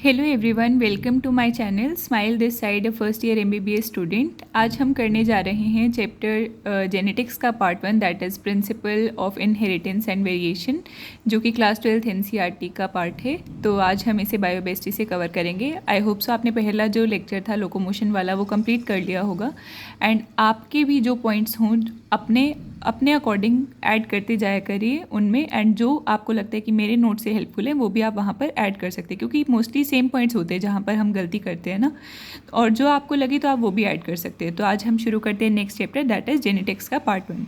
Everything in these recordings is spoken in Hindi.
Hello everyone, welcome to my channel smile this side, first year MBBS student. आज हम करने जा रहे हैं चैप्टर जेनेटिक्स का part 1, that is principle of inheritance and variation, जो कि क्लास 12th एनसीईआरटी का पार्ट है। तो आज हम इसे बायोबेस्टी से कवर करेंगे। आई होप सो आपने पहला जो लेक्चर था लोकोमोशन वाला वो कंप्लीट कर लिया होगा, एंड आपके भी जो पॉइंट्स हों अपने अकॉर्डिंग ऐड करते जाया करिए उनमें, एंड जो आपको लगता है कि मेरे नोट से हेल्पफुल है वो भी आप वहाँ पर ऐड कर सकते हैं, क्योंकि मोस्टली सेम पॉइंट्स होते हैं जहाँ पर हम गलती करते हैं ना, और जो आपको लगे तो आप वो भी ऐड कर सकते हैं। तो आज हम शुरू करते हैं next chapter, that is genetics का part 1।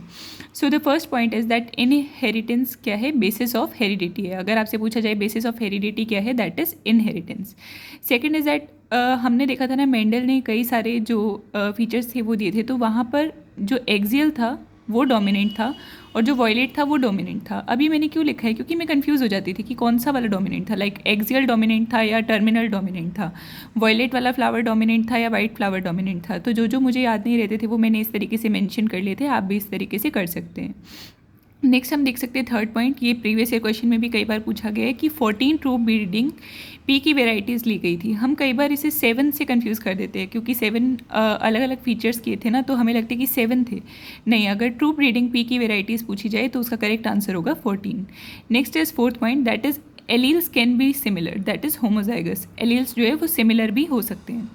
So the first point is that inheritance क्या है, बेसिस ऑफ हेरिडिटी है। अगर आपसे पूछा जाए बेसिस ऑफ हेरिडिटी क्या है, that is inheritance. Second is that हमने देखा था ना, मेंडल ने कई सारे जो फीचर्स थे वो दिए थे, तो वहाँ पर जो एक्सियल था वो डोमिनेंट था और जो वॉयलेट था वो डोमिनेंट था। अभी मैंने क्यों लिखा है, क्योंकि मैं कंफ्यूज हो जाती थी कि कौन सा वाला डोमिनेंट था, लाइक एक्सियल डोमिनेंट था या टर्मिनल डोमिनेंट था, वॉयलेट वाला फ्लावर डोमिनेंट था या वाइट फ्लावर डोमिनेंट था। तो जो मुझे याद नहीं रहते थे वो मैंने इस तरीके से मेंशन कर लिए थे, आप भी इस तरीके से कर सकते हैं। नेक्स्ट हम देख सकते हैं थर्ड पॉइंट, ये प्रीवियस ईयर क्वेश्चन में भी कई बार पूछा गया है कि 14 ट्रू ब्रीडिंग पी की वेराइटीज़ ली गई थी। हम कई बार इसे 7 से कंफ्यूज कर देते हैं, क्योंकि 7 अलग अलग फीचर्स किए थे ना, तो हमें लगता है कि 7 थे। नहीं, अगर ट्रू ब्रीडिंग पी की वेराइटीज़ पूछी जाए तो उसका करेक्ट आंसर होगा 14। Next is fourth point, that is alleles can be similar, that is homozygous. Alleles जो है वो सिमिलर भी हो सकते हैं।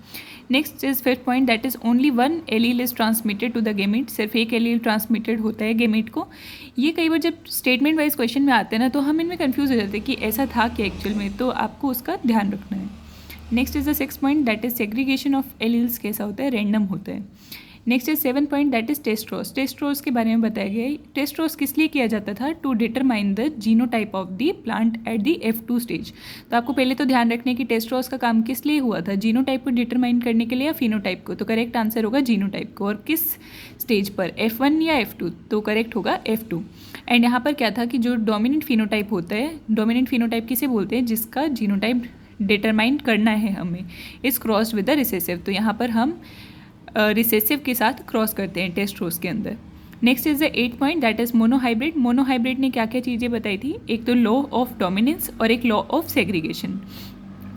Next is fifth point, that is only one allele is transmitted to the gamete, सिर्फ एक एलील ट्रांसमिटेड होता है गेमेट को। ये कई बार जब स्टेटमेंट वाइज क्वेश्चन में आते हैं ना, तो हम इनमें कंफ्यूज हो जाते हैं कि ऐसा था कि एक्चुअल में, तो आपको उसका ध्यान रखना है। Next is the six point, that is segregation of alleles कैसा होता है, रैंडम होता है। Next is seven point, that is test cross. Test cross के बारे में बताया गया है। टेस्ट्रोस किस लिए किया जाता था, to determine the genotype of the plant at the F2 stage. तो आपको पहले तो ध्यान रखने की टेस्ट्रोस का काम किस लिए हुआ था, जीनोटाइप को डिटरमाइन करने के लिए या फिनोटाइप को। तो करेक्ट आंसर होगा जीनोटाइप को। और किस स्टेज पर, F1 या F2, तो करेक्ट होगा F2। एंड यहाँ पर क्या था कि जो डोमिनेंट फिनोटाइप होता है, डोमिनेंट फिनोटाइप किसे बोलते हैं, जिसका जीनोटाइप डिटरमाइन करना है हमें, is crossed with the recessive. तो यहाँ पर हम रिसेसिव के साथ क्रॉस करते हैं टेस्ट्रोस के अंदर। Next is the 8 point, that is monohybrid. Monohybrid ने क्या क्या चीज़ें बताई थी, एक तो लॉ ऑफ डोमिनेंस और एक लॉ ऑफ सेग्रीगेशन।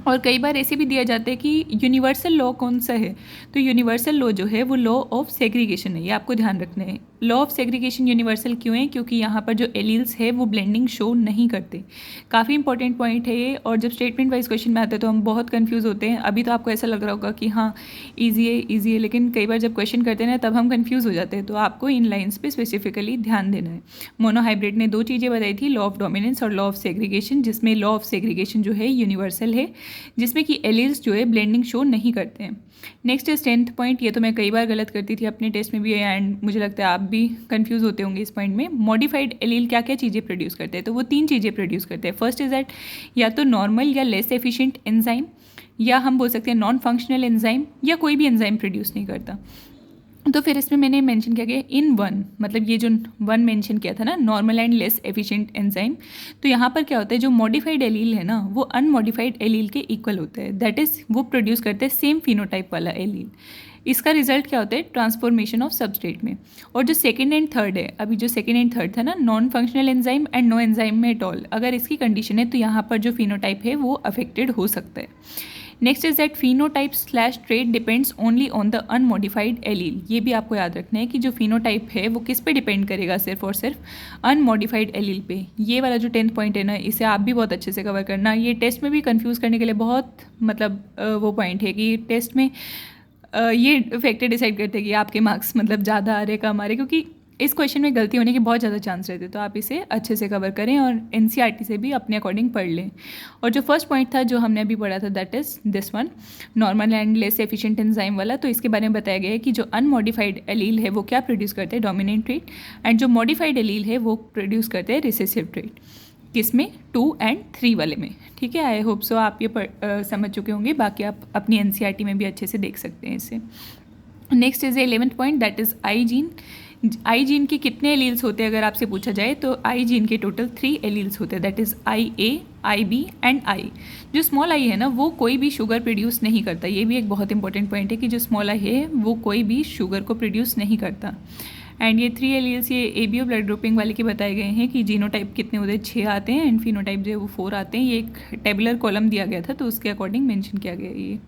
और कई बार ऐसे भी दिया जाता है कि यूनिवर्सल लॉ कौन सा है, तो यूनिवर्सल लॉ जो है वो लॉ ऑफ सेग्रीगेशन है, ये आपको ध्यान रखना है। लॉ ऑफ सेग्रीगेशन यूनिवर्सल क्यों है, क्योंकि यहाँ पर जो एलील्स है वो ब्लेंडिंग शो नहीं करते। काफ़ी इंपॉर्टेंट पॉइंट है ये, और जब स्टेटमेंट वाइज क्वेश्चन में आते हैं तो हम बहुत कंफ्यूज होते हैं। अभी तो आपको ऐसा लग रहा होगा कि हाँ ईजी है, लेकिन कई बार जब क्वेश्चन करते हैं ना तब हम कंफ्यूज हो जाते हैं। तो आपको इन लाइन्स पे स्पेसिफिकली ध्यान देना है। मोनोहाइब्रिड ने 2 चीज़ें बताई थी, लॉ ऑफ डोमिनेंस और लॉ ऑफ सेग्रीगेशन, जिसमें लॉ ऑफ सेग्रीगेशन जो है यूनिवर्सल है, जिसमें कि एलील्स जो है ब्लेंडिंग शो नहीं करते हैं। नेक्स्ट इज 10th पॉइंट, ये तो मैं कई बार गलत करती थी अपने टेस्ट में भी, एंड मुझे लगता है आप भी कंफ्यूज होते होंगे इस पॉइंट में। मॉडिफाइड एलील क्या क्या चीज़ें प्रोड्यूस करते हैं, तो वो 3 चीज़ें प्रोड्यूस करते हैं। फर्स्ट इज दैट या तो नॉर्मल या लेस एफिशिएंट एंजाइम, या हम बोल सकते हैं नॉन फंक्शनल एंजाइम, या कोई भी एंजाइम प्रोड्यूस नहीं करता। तो फिर इसमें मैंने मेंशन किया गया इन वन, मतलब ये जो वन मेंशन किया था ना, normal and less efficient enzyme. तो यहाँ पर क्या होता है, जो मॉडिफाइड एलील है ना वो अनमॉडिफाइड एलील के इक्वल होता है, दैट इज़ वो प्रोड्यूस करते हैं सेम फिनोटाइप वाला एलील। इसका रिजल्ट क्या होता है, ट्रांसफॉर्मेशन ऑफ सबस्ट्रेट में। और जो सेकेंड एंड थर्ड है, अभी जो सेकेंड एंड थर्ड था ना, non functional enzyme and no enzyme में एट ऑल, अगर इसकी कंडीशन है तो यहाँ पर जो फिनोटाइप है वो अफेक्टेड हो सकता है। Next is that phenotype slash trait depends only on the unmodified allele. ये भी आपको याद रखना है कि जो फिनोटाइप है वो किस पे डिपेंड करेगा, सिर्फ और सिर्फ अनमॉडिफाइड एलील पे। ये वाला जो 10th पॉइंट है ना, इसे आप भी बहुत अच्छे से कवर करना। ये टेस्ट में भी कंफ्यूज करने के लिए बहुत मतलब वो पॉइंट है कि टेस्ट में ये फैक्टर डिसाइड करते हैं कि आपके मार्क्स मतलब ज़्यादा आ रहे कम आ रहे, क्योंकि इस क्वेश्चन में गलती होने के बहुत ज़्यादा चांस रहते हैं। तो आप इसे अच्छे से कवर करें और एनसीईआरटी से भी अपने अकॉर्डिंग पढ़ लें। और जो फर्स्ट पॉइंट था जो हमने अभी पढ़ा था, that is this one, normal and less efficient enzyme वाला। तो इसके बारे में बताया गया है कि जो अनमॉडिफाइड एलील है वो क्या प्रोड्यूस करते हैं, डोमिनेंट ट्रेट, एंड जो मॉडिफाइड एलील है वो प्रोड्यूस करते हैं रिसेसिव ट्रेट। किसमें, 2 और 3 वाले में। ठीक है, आई होप सो आप ये समझ चुके होंगे। बाकी आप अपनी एनसीईआरटी में भी अच्छे से देख सकते हैं इसे। Next is 11th point, that is I gene. I gene के कितने एलील्स होते हैं अगर आपसे पूछा जाए, तो आई जीन के टोटल 3 एलील्स होते हैं, that is IA, IB and I. जो स्मॉल आई है ना वो कोई भी शुगर प्रोड्यूस नहीं करता। ये भी एक बहुत इंपॉर्टेंट पॉइंट है कि जो स्मॉल आई है वो कोई भी शुगर को प्रोड्यूस नहीं करता। एंड ये 3 एलील्स ये ABO ब्लड ग्रुपिंग वाले के बताए गए हैं कि जीनोटाइप कितने होते हैं, 6 आते हैं, एंड फिनोटाइप जो है वो 4 आते हैं। ये एक टेबुलर कॉलम दिया गया था तो उसके अकॉर्डिंग मेंशन किया गया ये।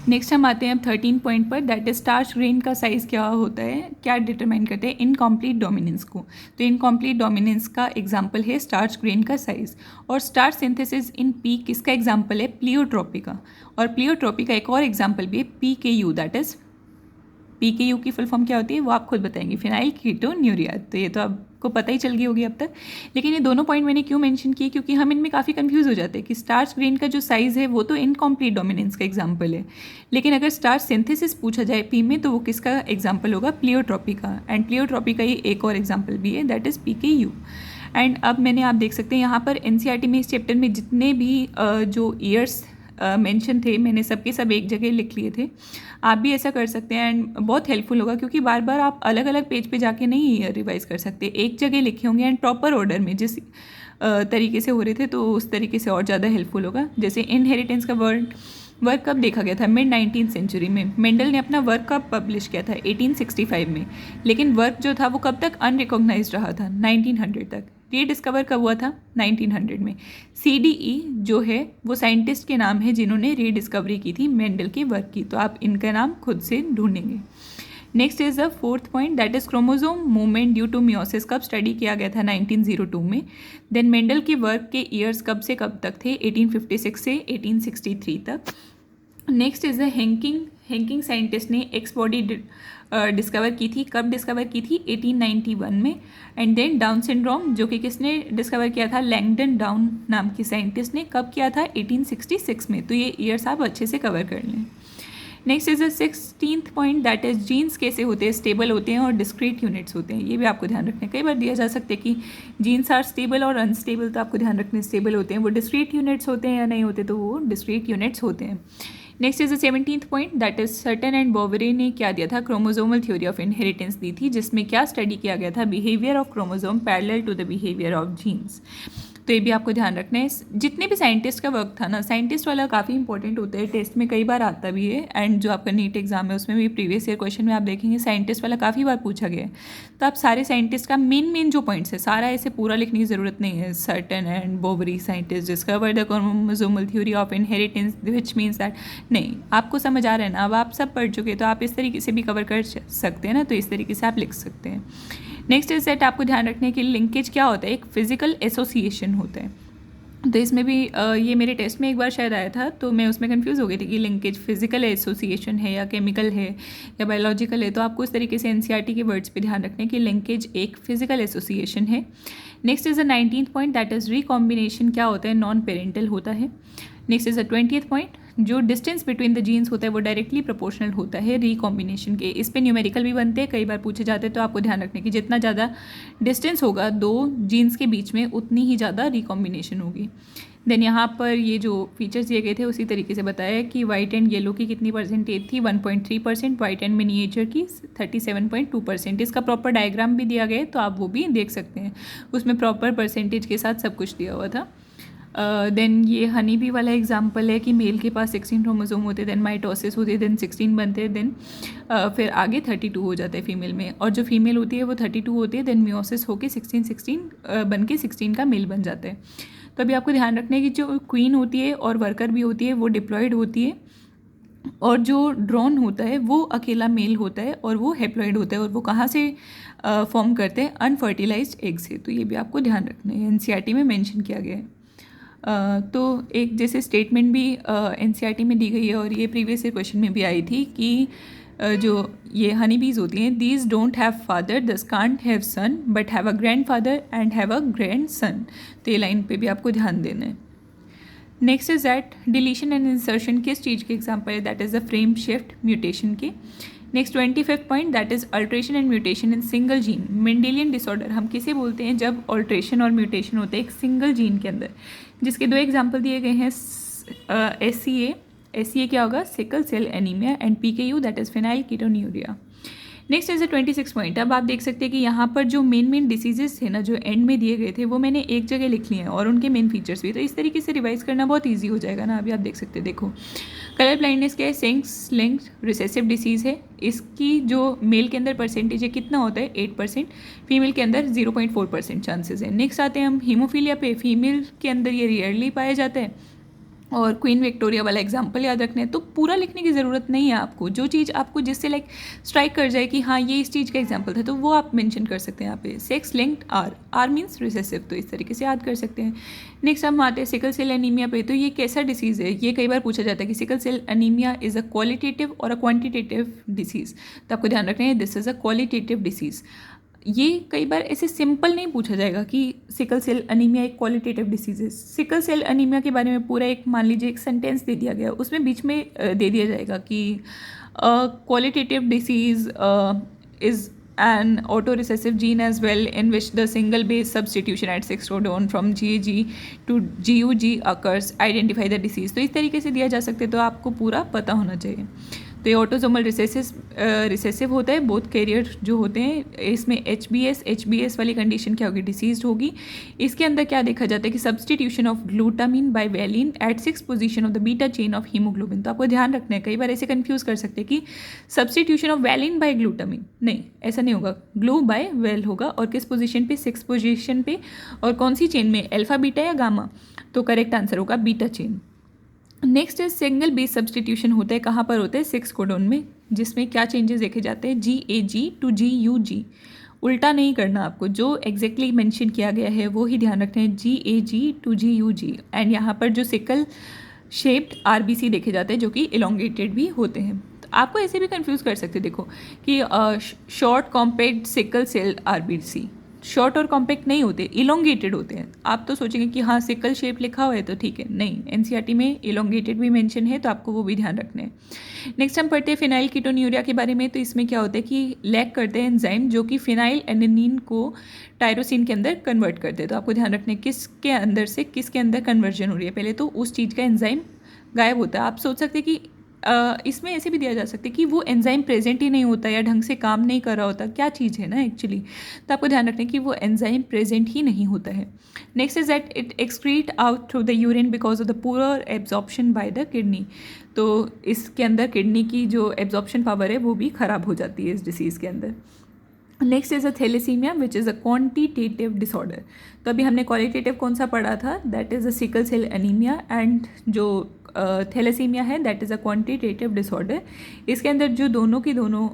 नेक्स्ट हम आते हैं अब 13 पॉइंट पर, दैट इज स्टार्च ग्रेन का साइज़ क्या होता है, क्या डिटरमाइन करते हैं, इनकम्प्लीट डोमिनेंस को। तो इनकम्प्लीट डोमिनेंस का एग्जांपल है स्टार्च ग्रेन का साइज़। और स्टार्च सिंथेसिस इन पी किसका एग्जांपल है, प्लियोट्रोपी का। और प्लियोट्रोपी का एक और एग्जांपल भी है PKU, दैट इज़ PKU की फुल फॉर्म क्या होती है वो आप खुद बताएंगे, फिनाइल कीटोन्यूरिया। तो ये तो आपको पता ही चल गई होगी अब तक। लेकिन ये दोनों पॉइंट मैंने क्यों मेंशन किए, क्योंकि हम इनमें काफ़ी कंफ्यूज हो जाते हैं कि स्टार्च ग्रेन का जो साइज़ है वो तो इनकम्प्लीट डोमिनेंस का एग्जाम्पल है, लेकिन अगर स्टार्च सिंथेसिस पूछा जाए पी में तो वो किसका एग्जाम्पल होगा, प्लियोट्रोपी का। एंड प्लियोट्रोपी का ही एक और एग्जाम्पल भी है, दैट इज़ PKU। एंड अब मैंने आप देख सकते हैं यहाँ पर NCERT में इस चैप्टर में जितने भी जो ईयर्स मेंशन थे मैंने सबके सब एक जगह लिख लिए थे। आप भी ऐसा कर सकते हैं एंड बहुत हेल्पफुल होगा, क्योंकि बार बार आप अलग अलग पेज पे जाके नहीं रिवाइज कर सकते, एक जगह लिखे होंगे एंड प्रॉपर ऑर्डर में जिस तरीके से हो रहे थे तो उस तरीके से और ज़्यादा हेल्पफुल होगा। जैसे इनहेरिटेंस का वर्क कब देखा गया था, मिड 19th सेंचुरी में। मेंडल ने अपना वर्क कब पब्लिश किया था, 1865 में। लेकिन वर्क जो था वो कब तक अनरिकॉग्नाइज्ड रहा था, 1900 तक। रीडिस्कवर कब हुआ था, 1900 में। CDE जो है वो साइंटिस्ट के नाम है जिन्होंने रीडिस्कवरी की थी मेंडल के वर्क की, तो आप इनका नाम खुद से ढूंढेंगे। Next is the 4th point, that is chromosome movement due to meiosis कब स्टडी किया गया था, 1902 में। देन मेंडल के वर्क के ईयर्स कब से कब तक थे, 1856 से 1863 तक। Next is the Henking scientist ने एक्स बॉडी डिस्कवर की थी, कब डिस्कवर की थी, 1891 में। एंड देन डाउन सिंड्रोम जो कि किसने डिस्कवर किया था, लैंगडन डाउन नाम के साइंटिस्ट ने, कब किया था, 1866 में। तो ये ईयर्स आप अच्छे से कवर कर लें। Next is the 16th point, that is genes कैसे होते हैं, स्टेबल होते हैं और डिस्क्रीट यूनिट्स होते हैं। ये भी आपको ध्यान रखना है, कई बार दिया जा सकता है कि जीन्स आर स्टेबल और अनस्टेबल, तो आपको ध्यान रखना स्टेबल होते हैं। वो डिस्क्रीट यूनिट्स होते हैं या नहीं होते, तो वो डिस्क्रीट यूनिट्स होते हैं। Next is the 17th point, that is Sutton and Boveri ने क्या दिया था, क्रोमोसोमल थ्योरी ऑफ इनहेरिटेंस दी थी, जिसमें क्या स्टडी किया गया था, behaviour of chromosome parallel to the behaviour of genes. तो ये भी आपको ध्यान रखना है। जितने भी साइंटिस्ट का वर्क था ना, साइंटिस्ट वाला काफ़ी इंपॉर्टेंट होता है, टेस्ट में कई बार आता भी है। एंड जो आपका नीट एग्जाम है उसमें भी प्रीवियस ईयर क्वेश्चन में आप देखेंगे साइंटिस्ट वाला काफ़ी बार पूछा गया है। तो आप सारे साइंटिस्ट का मेन जो पॉइंट्स है सारा ऐसे पूरा लिखने की ज़रूरत नहीं है। Sutton and Boveri scientist discover the chromosomal theory of inheritance which means that, नहीं, आपको समझ आ रहा है ना, अब आप सब पढ़ चुके तो आप इस तरीके से भी कवर कर सकते हैं ना, तो इस तरीके से आप लिख सकते हैं। नेक्स्ट इज सेट, आपको ध्यान रखने के लिए लिंकेज क्या होता है, एक फिजिकल एसोसिएशन होता है। तो इसमें भी ये मेरे टेस्ट में एक बार शायद आया था, तो मैं उसमें कंफ्यूज हो गई थी कि लिंकेज फिजिकल एसोसिएशन है या केमिकल है या बायोलॉजिकल है। तो आपको इस तरीके से NCERT के वर्ड्स पे ध्यान रखने कि लिंकेज एक फिजिकल एसोसिएशन है। Next is the 19th point, that is recombination क्या होता है, नॉन पेरेंटल होता है। Next is the 20th point, जो डिस्टेंस बिटवीन द जीन्स होता है वो डायरेक्टली प्रोपोर्शनल होता है रिकॉम्बिनेशन के। इस पे न्यूमेरिकल भी बनते हैं, कई बार पूछे जाते हैं, तो आपको ध्यान रखने की जितना ज़्यादा डिस्टेंस होगा दो जीन्स के बीच में उतनी ही ज़्यादा रिकॉम्बिनेशन होगी। देन यहाँ पर ये जो फीचर्स दिए गए थे उसी तरीके से बताया कि वाइट एंड येलो की कितनी परसेंटेज थी, 1.3%, वाइट एंड मिनिएचर की 37.2%। इसका प्रॉपर डायग्राम भी दिया गया है, तो आप वो भी देख सकते हैं, उसमें प्रॉपर परसेंटेज के साथ सब कुछ दिया हुआ था। देन ये हनी बी वाला एग्जांपल है कि मेल के पास 16 क्रोमोसोम होते हैं, देन माइटोसिस होती है, देन 16 बनते हैं, देन फिर आगे 32 हो जाता है फीमेल में, और जो फीमेल होती है वो 32 होती है, देन मियोसिस होकर 16 बन के 16 का मेल बन जाता है। तो अभी आपको ध्यान रखना है कि जो क्वीन होती है और वर्कर भी होती है वो डिप्लॉयड होती है, और जो ड्रोन होता है वो अकेला मेल होता है और वो हेप्लॉयड होता है, और वो कहाँ से फॉर्म करते हैं, अनफर्टिलाइज्ड एग से। तो ये भी आपको ध्यान रखना है, NCERT में मेंशन किया गया है। तो एक जैसे स्टेटमेंट भी NCERT में दी गई है और ये प्रीवियस ईयर क्वेश्चन में भी आई थी कि जो ये हनी बीज होती हैं, these don't have father thus can't have son but have a grandfather and have a grandson. तो ये लाइन पे भी आपको ध्यान देना है। Next is that deletion and insertion किस चीज़ के एग्जाम्पल है, that is the frame shift mutation के। Next 25th point, that is alteration and mutation in single gene. Mendelian disorder हम किसे बोलते हैं, जब अल्ट्रेशन और म्यूटेशन होते हैं एक सिंगल जीन के अंदर, जिसके दो एग्जाम्पल दिए गए हैं, SCA क्या होगा, sickle cell anaemia, and PKU that is phenylketonuria. Next is 26 point. अब आप देख सकते हैं कि यहाँ पर जो मेन डिसीजेस थे ना, जो एंड में दिए गए थे, वो मैंने एक जगह लिख लिए हैं और उनके मेन फीचर्स भी। तो इस तरीके से रिवाइज करना बहुत ईजी हो जाएगा ना। अभी आप देख सकते हैं, देखो कलर ब्लाइंडनेस क्या है, सेक्स लिंक्ड रिसेसिव डिसीज़ है। इसकी जो मेल के अंदर परसेंटेज है कितना होता है, 8%, फीमेल के अंदर 0.4% चांसेस है। नेक्स्ट आते हैं हम हीमोफीलिया पे। फीमेल के अंदर ये रेयरली पाया जाता है और क्वीन विक्टोरिया वाला एग्जाम्पल याद रखना है। तो पूरा लिखने की ज़रूरत नहीं है आपको, जो चीज़ आपको जिससे लाइक स्ट्राइक कर जाए कि हाँ ये इस चीज़ का एग्जाम्पल था, तो वो आप मेंशन कर सकते हैं यहाँ पे। Sex linked are means recessive, तो इस तरीके से याद कर सकते हैं। नेक्स्ट हम आते हैं सिकल सेल एनीमिया पे। तो ये कैसा डिसीज़ है, ये कई बार पूछा जाता है कि sickle cell anaemia is a qualitative और अ क्वान्टिटेटिव डिसीज़। तो आपको ध्यान रखना है, this is a qualitative disease. ये कई बार ऐसे सिंपल नहीं पूछा जाएगा कि सिकल सेल अनीमिया एक क्वालिटेटिव डिसीज है। सिकल सेल अनीमिया के बारे में पूरा एक मान लीजिए एक सेंटेंस दे दिया गया, उसमें बीच में दे दिया जाएगा कि qualitative disease is an autorecessive gene as well in which the single base substitution at 6 codon from GAG to GUG occurs. Identify the disease. तो इस तरीके से दिया जा सकते, तो आपको पूरा पता होना चाहिए। तो ये ऑटोजोमल रिसेसिव होता है, बोथ कैरियर जो होते हैं। इसमें एच बी एस वाली कंडीशन क्या होगी, डिसीज होगी। इसके अंदर क्या देखा जाता है कि substitution of glutamine by valine at 6 position of the beta chain of haemoglobin. तो आपको ध्यान रखना है, कई बार ऐसे कंफ्यूज कर सकते हैं कि substitution of valine by glutamine, नहीं ऐसा नहीं होगा, ग्लू बाय वेल होगा। और किस पोजीशन पे, 6 पोजीशन पे, और कौन सी चेन में, अल्फा बीटा या गामा। तो करेक्ट आंसर होगा beta chain. Next is single base substitution होता है, कहाँ पर होता है, 6 कोडोन में, जिसमें क्या चेंजेस देखे जाते हैं, GAG टू GUG। उल्टा नहीं करना आपको, जो एग्जैक्टली मेंशन किया गया है वो ही ध्यान रखना है, GAG टू GUG। एंड यहाँ पर जो सिकल शेप्ड RBC देखे जाते हैं जो कि इलोंगेटेड भी होते हैं। तो आपको ऐसे भी कंफ्यूज कर सकते हैं, देखो कि short compact sickle cell RBC short और कॉम्पैक्ट नहीं होते, इलोंगेटेड होते हैं। आप तो सोचेंगे कि हाँ सिकल शेप लिखा हुआ है तो ठीक है, नहीं, NCERT में इलोंगेटेड भी मेंशन है, तो आपको वो भी ध्यान रखना है। नेक्स्ट हम पढ़ते हैं फिनाइल कीटोन्यूरिया के बारे में। तो इसमें क्या होता है कि लैक करते हैं एंजाइम जो कि फिनाइल एडेनिन को टायरोसिन के अंदर कन्वर्ट करते हैं। तो आपको ध्यान रखना है किसके अंदर से किसके अंदर कन्वर्जन हो रही है, पहले तो उस चीज़ का एंजाइम गायब होता है। आप सोच सकते हैं कि इसमें ऐसे भी दिया जा सकता है कि वो एंजाइम प्रेजेंट ही नहीं होता या ढंग से काम नहीं कर रहा होता, क्या चीज़ है ना एक्चुअली। तो आपको ध्यान रखना है कि वो एंजाइम प्रेजेंट ही नहीं होता है। Next is that it excrete out through the urine because of the poor absorption by the kidney. तो इसके अंदर किडनी की जो एब्जॉर्प्शन पावर है वो भी ख़राब हो जाती है इस डिसीज़ के अंदर। Next is a thalassaemia which is a quantitative disorder. तो अभी हमने क्वालिटेटिव कौन सा पढ़ा था, that is a sickle cell anaemia, and जो थैलेसीमिया है that is a quantitative disorder. इसके अंदर जो दोनों की दोनों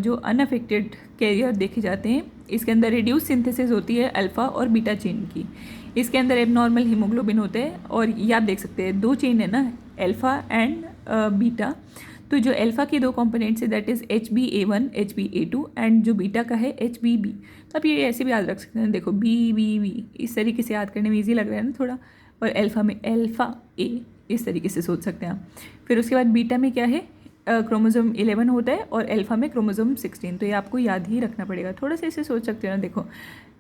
जो अनअफेक्टेड कैरियर देखे जाते हैं, इसके अंदर रिड्यूस सिंथेसिस होती है अल्फ़ा और बीटा चेन की। इसके अंदर एबनॉर्मल हीमोग्लोबिन होते हैं, और ये आप देख सकते हैं 2 चेन है ना, अल्फ़ा एंड बीटा। तो जो अल्फ़ा के 2 कंपोनेंट्स है that is HbA1 HbA2, and जो बीटा का है HbB। तो आप ये ऐसे भी याद रख सकते हैं, देखो BBB, इस तरीके से याद करने में ईजी लग रहा है ना थोड़ा। और अल्फ़ा में अल्फ़ा A, इस तरीके से सोच सकते हैं आप। फिर उसके बाद बीटा में क्या है, क्रोमोसोम 11 होता है, और अल्फ़ा में क्रोमोसोम 16। तो ये आपको याद ही रखना पड़ेगा। थोड़ा सा ऐसे सोच सकते हो ना, देखो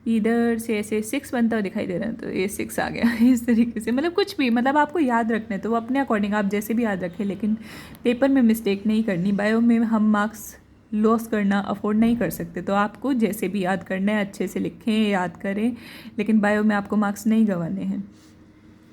इधर से ऐसे 6 बनता हुआ दिखाई दे रहा है, तो ये 6 आ गया इस तरीके से। मतलब कुछ भी, मतलब आपको याद रखना है तो वो अपने अकॉर्डिंग आप जैसे भी याद रखें, लेकिन पेपर में मिस्टेक नहीं करनी। बायो में हम मार्क्स लॉस करना अफोर्ड नहीं कर सकते, तो आपको जैसे भी याद करना है अच्छे से लिखें, याद करें, लेकिन बायो में आपको मार्क्स नहीं गंवाने हैं।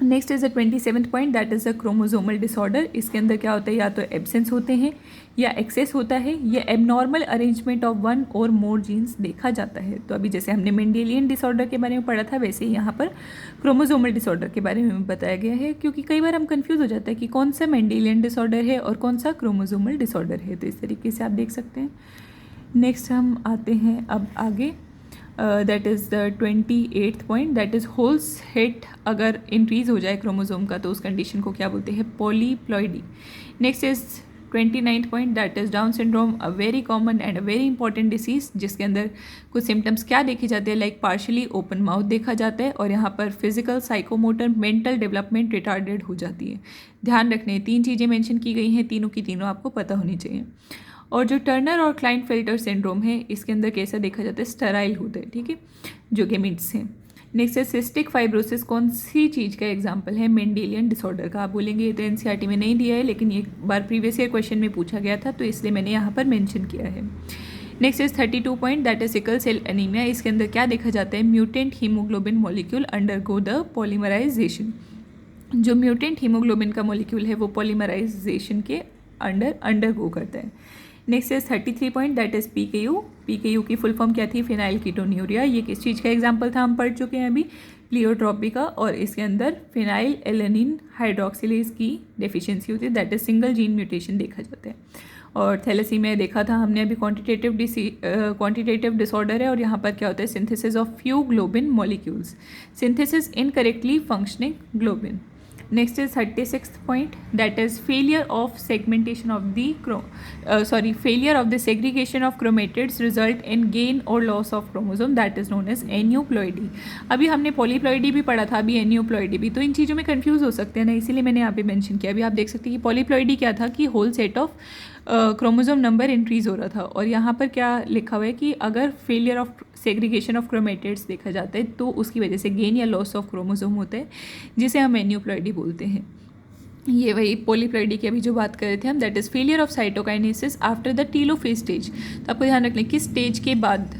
Next is the 27th point, that is a chromosomal disorder. इसके अंदर क्या होता है, या तो एब्सेंस होते हैं या एक्सेस होता है, या एबनॉर्मल अरेंजमेंट ऑफ 1 और मोर जीन्स देखा जाता है। तो अभी जैसे हमने मेंडेलियन डिसऑर्डर के बारे में पढ़ा था, वैसे ही यहाँ पर क्रोमोसोमल डिसऑर्डर के बारे में बताया गया है, क्योंकि कई बार हम कंफ्यूज हो जाता है कि कौन सा मेंडेलियन डिसऑर्डर है और कौन सा क्रोमोसोमल डिसऑर्डर है। तो इस तरीके से आप देख सकते हैं। नेक्स्ट हम आते हैं अब आगे, that is the 28th point, that is holes hit अगर इंक्रीज़ हो जाए क्रोमोसोम का तो उस कंडीशन को क्या बोलते हैं, polyploidy. Next is 29th point, that is down syndrome, a very common and a very important disease, जिसके अंदर कुछ सिम्टम्स क्या देखे जाते हैं, लाइक पार्शली ओपन माउथ देखा जाता है, और यहाँ पर physical, psychomotor, mental development retarded हो जाती है। ध्यान रखने 3 चीज़ें मेंशन की गई हैं, तीनों की तीनों आपको पता होनी चाहिए। और जो टर्नर और क्लाइंटफेल्टर सिंड्रोम है, इसके अंदर कैसा देखा जाता है, स्टेराइल होता है, ठीक है, जो गेमिट्स हैं। नेक्स्ट है सिस्टिक फाइब्रोसिस, कौन सी चीज़ का एग्जांपल है, मेंडेलियन डिसऑर्डर का। आप बोलेंगे ये तो NCERT में नहीं दिया है, लेकिन ये बार प्रीवियस ईयर क्वेश्चन में पूछा गया था, तो इसलिए मैंने यहाँ पर मेंशन किया है। Next is 32 point that is sickle cell anaemia. इसके अंदर क्या देखा जाता है, mutant haemoglobin molecule undergo the polymerisation. जो म्यूटेंट हीमोग्लोबिन का मॉलिक्यूल है वो पॉलीमराइजेशन के अंडरगो करता है। Next is 33 point that is PKU। PKU की फुल फॉर्म क्या थी, फिनाइल कीटोन्यूरिया। ये किस चीज़ का एग्जाम्पल था, हम पढ़ चुके हैं अभी, प्लियोट्रॉपी का। और इसके अंदर फिनाइल एलेनिन हाइड्रोक्सिलेज की डेफिशिएंसी होती है, that is single gene mutation देखा जाता है। और थैलेसीमिया देखा था हमने अभी, क्वांटिटेटिव डिसऑर्डर है। और यहाँ पर क्या होता है, synthesis of few globin molecules, synthesis incorrectly functioning globin. Next is 36th point that is failure of segmentation of the failure of the segregation of chromatids result in gain और loss of chromosome, that is known as aneuploidy. अभी हमने पॉलीप्लॉइडी भी पढ़ा था, अभी एन्यूप्लॉइडी भी, तो इन चीज़ों में कंफ्यूज हो सकते हैं ना, इसीलिए मैंने यहाँ पे मेंशन किया। अभी आप देख सकते हैं कि पॉलीप्लॉइडी क्या था, कि whole set of chromosome number increase हो रहा था। और यहाँ पर क्या लिखा हुआ है कि अगर failure of segregation of chromatids देखा जाता है तो उसकी वजह से गेन या लॉस ऑफ क्रोमोसोम होता है, जिसे हम एन्यूप्लॉइडी बोलते हैं। ये वही पॉलीप्लॉइडी की अभी जो बात कर रहे थे हम, that is failure of cytokinesis after the telophase stage. तो आपको ध्यान रखना किस स्टेज के बाद,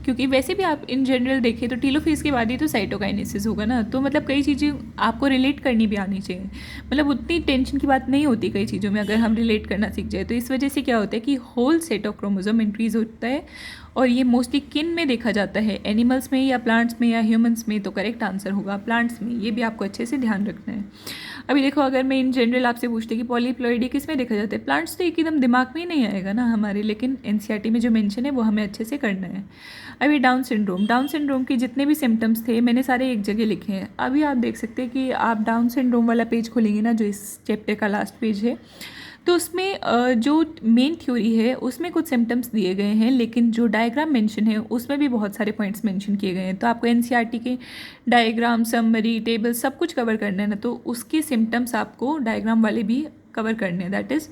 क्योंकि वैसे भी आप इन जनरल देखें तो टीलोफेज के बाद ही तो साइटोकाइनेसिस होगा ना। तो मतलब कई चीज़ें आपको रिलेट करनी भी आनी चाहिए, मतलब उतनी टेंशन की बात नहीं होती कई चीज़ों में अगर हम रिलेट करना सीख जाए। तो इस वजह से क्या होता है कि whole set of chromosome increase होता है। और ये मोस्टली किन में देखा जाता है, एनिमल्स में या प्लांट्स में या ह्यूमंस में, तो करेक्ट आंसर होगा प्लांट्स में। ये भी आपको अच्छे से ध्यान रखना है। अभी देखो, अगर मैं इन जनरल आपसे पूछती कि पॉलीप्लॉइडी किस में देखा जाता है, प्लांट्स तो एकदम दिमाग में ही नहीं आएगा ना हमारे, लेकिन NCERT में जो मेंशन है वो हमें अच्छे से करना है। अभी डाउन सिंड्रोम के जितने भी सिम्टम्स थे मैंने सारे एक जगह लिखे हैं। अभी आप देख सकते हैं कि आप डाउन सिंड्रोम वाला पेज खोलेंगे ना, जो इस चैप्टर का लास्ट पेज है, तो उसमें जो मेन थ्योरी है उसमें कुछ सिम्टम्स दिए गए हैं, लेकिन जो डायग्राम मेंशन है उसमें भी बहुत सारे पॉइंट्स मेंशन किए गए हैं। तो आपको NCERT के डायग्राम, समरी, टेबल सब कुछ कवर करना है ना, तो उसके सिम्टम्स आपको डायग्राम वाले भी कवर करने हैं। दैट इज़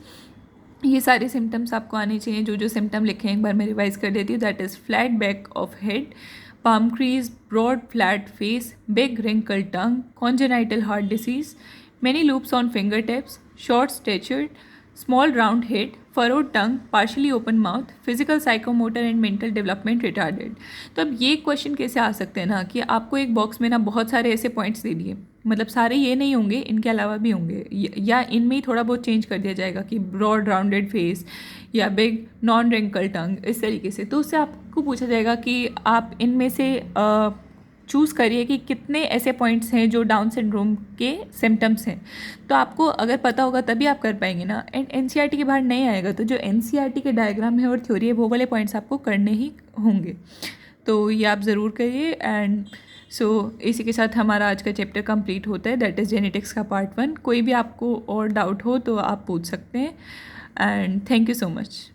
ये सारे सिम्टम्स आपको आने चाहिए। जो जो सिम्टम लिखे हैं एक बार मैं रिवाइज कर देती हूँ। That is flat back of head, palm crease, broad flat face, big wrinkled tongue, congenital heart disease, many loops on fingertips, short stature, small round head, furrowed tongue, partially open mouth, physical psychomotor and mental development retarded। तो अब ये क्वेश्चन कैसे आ सकते हैं ना, कि आपको एक बॉक्स में ना बहुत सारे ऐसे पॉइंट्स दे दिए, मतलब सारे ये नहीं होंगे, इनके अलावा भी होंगे, या इनमें ही थोड़ा बहुत चेंज कर दिया जाएगा कि ब्रॉड राउंडेड फेस या बिग नॉन रिंकल टंग, इस तरीके से। तो उससे आपको पूछा जाएगा कि आप इनमें से चूज़ करिए कि कितने ऐसे पॉइंट्स हैं जो डाउन सिंड्रोम के सिम्टम्स हैं। तो आपको अगर पता होगा तभी आप कर पाएंगे ना, एंड NCERT के बाहर नहीं आएगा। तो जो NCERT के डायग्राम है और थ्योरी है वो वाले पॉइंट्स आपको करने ही होंगे, तो ये आप ज़रूर करिए। एंड इसी के साथ हमारा आज का चैप्टर कंप्लीट होता है, दैट इज़ जेनेटिक्स का पार्ट 1। कोई भी आपको और डाउट हो तो आप पूछ सकते हैं। And thank you so much.